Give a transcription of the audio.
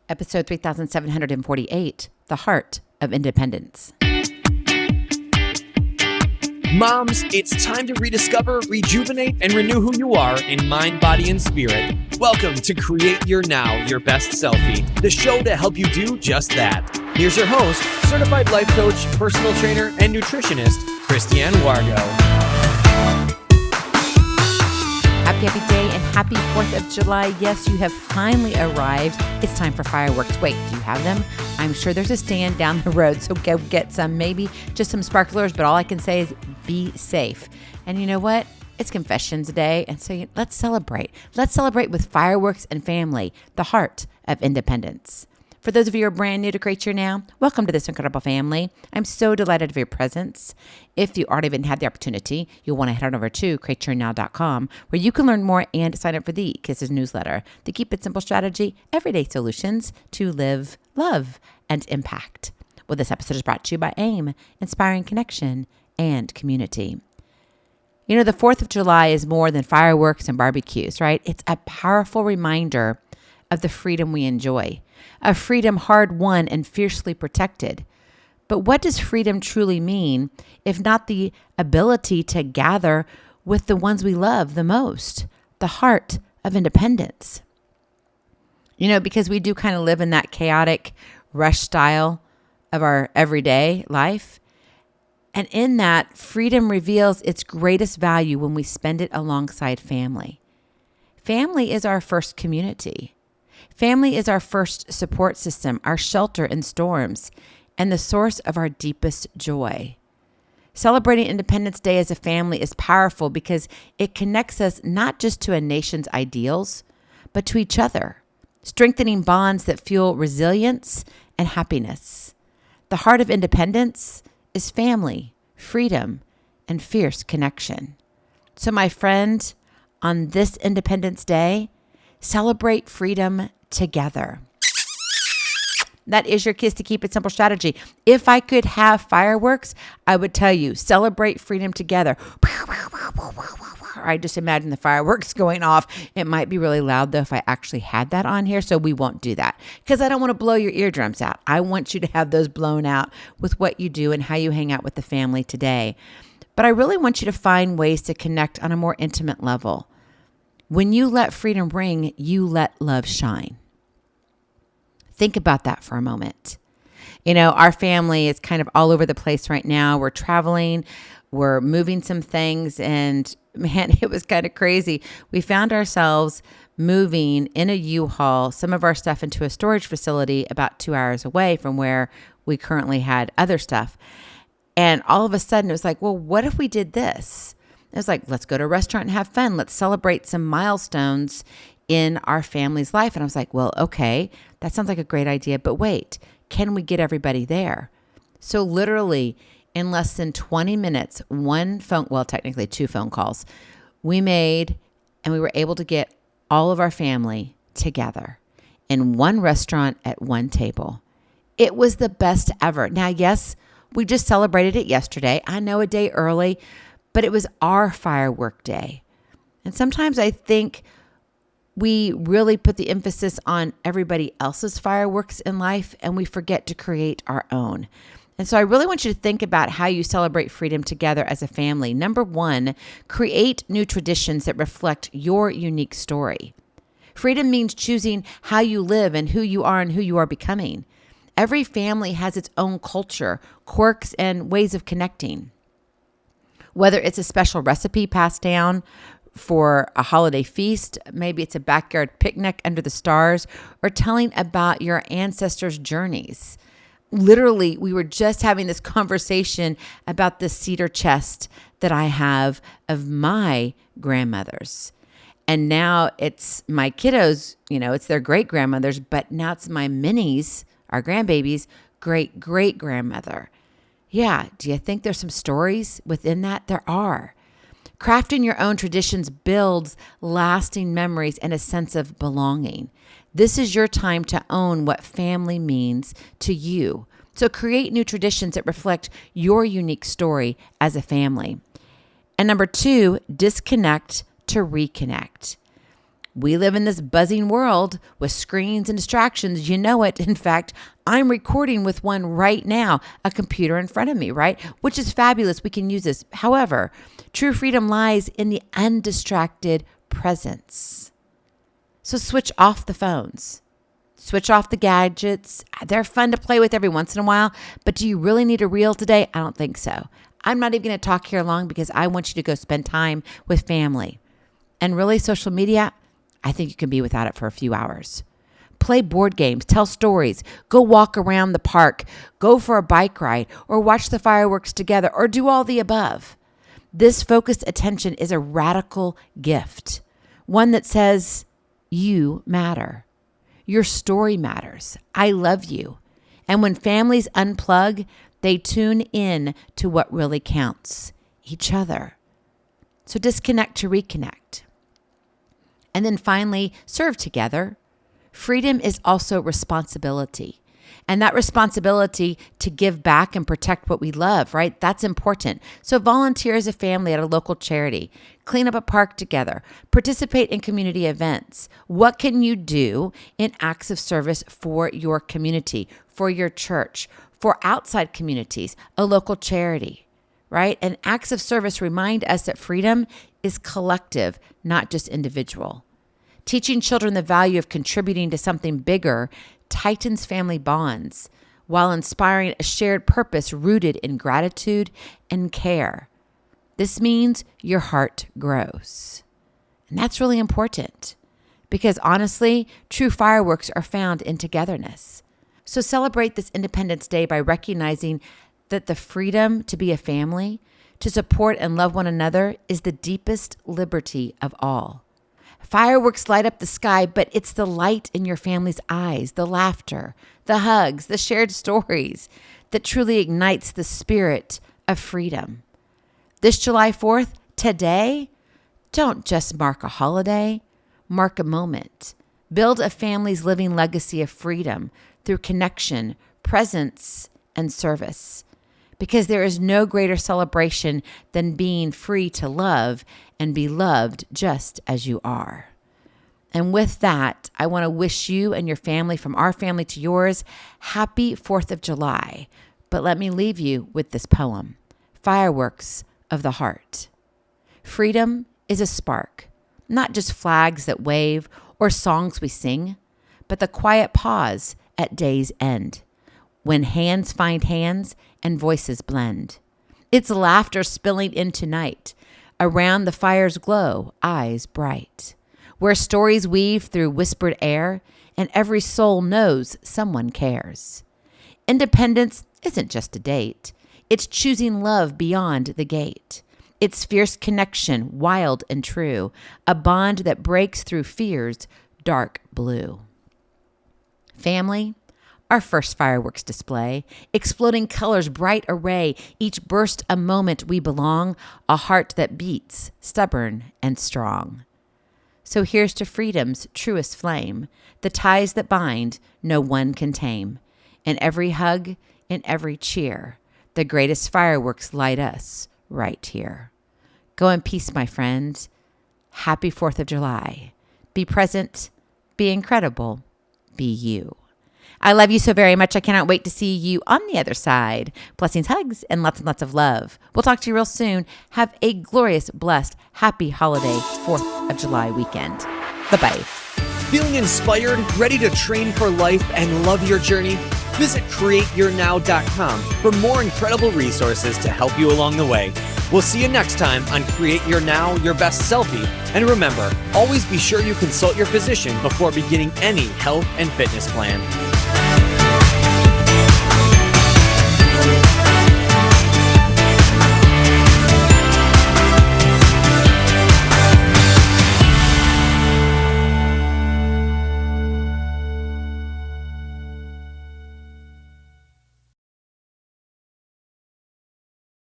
episode 3748, The Heart of Independence. Moms, it's time to rediscover, rejuvenate, and renew who you are in mind, body, and spirit. Welcome to Create Your Now, Your Best Selfie, the show to help you do just that. Here's your host, certified life coach, personal trainer, and nutritionist, Christiane Wargo. Happy day and happy 4th of July. Yes, you have finally arrived. It's time for fireworks. Wait, do you have them? I'm sure there's a stand down the road, so go get some, maybe just some sparklers, but all I can say is be safe. And you know what? It's Confessions Day, and so let's celebrate. Let's celebrate with fireworks and family, the heart of independence. For those of you who are brand new to Create Your Now, welcome to this incredible family. I'm so delighted of your presence. If you already even had the opportunity, you'll want to head on over to createyournow.com, where you can learn more and sign up for the K.I.S.S newsletter, the Keep It Simple strategy, everyday solutions to live, love, and impact. Well, this episode is brought to you by AIM, inspiring connection and community. You know, the 4th of July is more than fireworks and barbecues, right? It's a powerful reminder of the freedom we enjoy, a freedom hard-won and fiercely protected. But what does freedom truly mean if not the ability to gather with the ones we love the most, the heart of independence? You know, because we do kind of live in that chaotic rush style of our everyday life. And in that, freedom reveals its greatest value when we spend it alongside family. Family is our first community. Family is our first support system, our shelter in storms, and the source of our deepest joy. Celebrating Independence Day as a family is powerful because it connects us not just to a nation's ideals, but to each other, strengthening bonds that fuel resilience and happiness. The heart of independence is family, freedom, and fierce connection. So, my friend, on this Independence Day, celebrate freedom together. That is your Kiss to Keep It Simple strategy. If I could have fireworks, I would tell you, celebrate freedom together. I just imagine the fireworks going off. It might be really loud, though, if I actually had that on here, so we won't do that because I don't want to blow your eardrums out. I want you to have those blown out with what you do and how you hang out with the family today. But I really want you to find ways to connect on a more intimate level. When you let freedom ring, you let love shine. Think about that for a moment. You know, our family is kind of all over the place right now. We're traveling, we're moving some things, and man, it was kind of crazy. We found ourselves moving in a U-Haul some of our stuff into a storage facility about 2 hours away from where we currently had other stuff. And all of a sudden it was like, well, what if we did this? It was like, let's go to a restaurant and have fun. Let's celebrate some milestones in our family's life. And I was like, well, okay, that sounds like a great idea. But wait, can we get everybody there? So literally in less than 20 minutes, technically 2 phone calls, we made, and we were able to get all of our family together in one restaurant at one table. It was the best ever. Now, yes, we just celebrated it yesterday. I know, a day early, but it was our firework day. And sometimes I think we really put the emphasis on everybody else's fireworks in life and we forget to create our own. And so I really want you to think about how you celebrate freedom together as a family. Number 1, create new traditions that reflect your unique story. Freedom means choosing how you live and who you are becoming. Every family has its own culture, quirks, and ways of connecting. Whether it's a special recipe passed down for a holiday feast, maybe it's a backyard picnic under the stars, or telling about your ancestors' journeys. Literally, we were just having this conversation about the cedar chest that I have of my grandmothers. And now it's my kiddos, it's their great-grandmothers, but now it's my minis, our grandbabies, great-great-grandmother. Yeah, do you think there's some stories within that? There are. Crafting your own traditions builds lasting memories and a sense of belonging. This is your time to own what family means to you. So create new traditions that reflect your unique story as a family. And number 2, disconnect to reconnect. We live in this buzzing world with screens and distractions. You know it. In fact, I'm recording with one right now, a computer in front of me, right? Which is fabulous. We can use this. However, true freedom lies in the undistracted presence. So switch off the phones. Switch off the gadgets. They're fun to play with every once in a while, but do you really need a reel today? I don't think so. I'm not even going to talk here long because I want you to go spend time with family. And really, social media, I think you can be without it for a few hours. Play board games, tell stories, go walk around the park, go for a bike ride, or watch the fireworks together, or do all the above. This focused attention is a radical gift, one that says, you matter. Your story matters. I love you. And when families unplug, they tune in to what really counts, each other. So disconnect to reconnect. And then finally, serve together. Freedom is also responsibility. And that responsibility to give back and protect what we love, right? That's important. So volunteer as a family at a local charity. Clean up a park together. Participate in community events. What can you do in acts of service for your community, for your church, for outside communities, a local charity, right? And acts of service remind us that freedom is collective, not just individual. Teaching children the value of contributing to something bigger tightens family bonds while inspiring a shared purpose rooted in gratitude and care. This means your heart grows. And that's really important because honestly, true fireworks are found in togetherness. So celebrate this Independence Day by recognizing that the freedom to be a family, to support and love one another is the deepest liberty of all. Fireworks light up the sky, but it's the light in your family's eyes, the laughter, the hugs, the shared stories that truly ignites the spirit of freedom. This July 4th, today, don't just mark a holiday, mark a moment. Build a family's living legacy of freedom through connection, presence, and service. Because there is no greater celebration than being free to love and be loved just as you are. And with that, I want to wish you and your family, from our family to yours, happy 4th of July. But let me leave you with this poem, Fireworks of the Heart. Freedom is a spark, not just flags that wave or songs we sing, but the quiet pause at day's end, when hands find hands and voices blend. It's laughter spilling into night, around the fire's glow, eyes bright, where stories weave through whispered air, and every soul knows someone cares. Independence isn't just a date. It's choosing love beyond the gate. It's fierce connection, wild and true, a bond that breaks through fear's dark blue. Family, our first fireworks display, exploding colors, bright array, each burst a moment we belong, a heart that beats, stubborn and strong. So here's to freedom's truest flame, the ties that bind, no one can tame. In every hug, in every cheer, the greatest fireworks light us right here. Go in peace, my friends. Happy 4th of July. Be present, be incredible, be you. I love you so very much. I cannot wait to see you on the other side. Blessings, hugs, and lots of love. We'll talk to you real soon. Have a glorious, blessed, happy holiday 4th of July weekend. Bye-bye. Feeling inspired, ready to train for life and love your journey? Visit createyournow.com for more incredible resources to help you along the way. We'll see you next time on Create Your Now, Your Best Selfie. And remember, always be sure you consult your physician before beginning any health and fitness plan.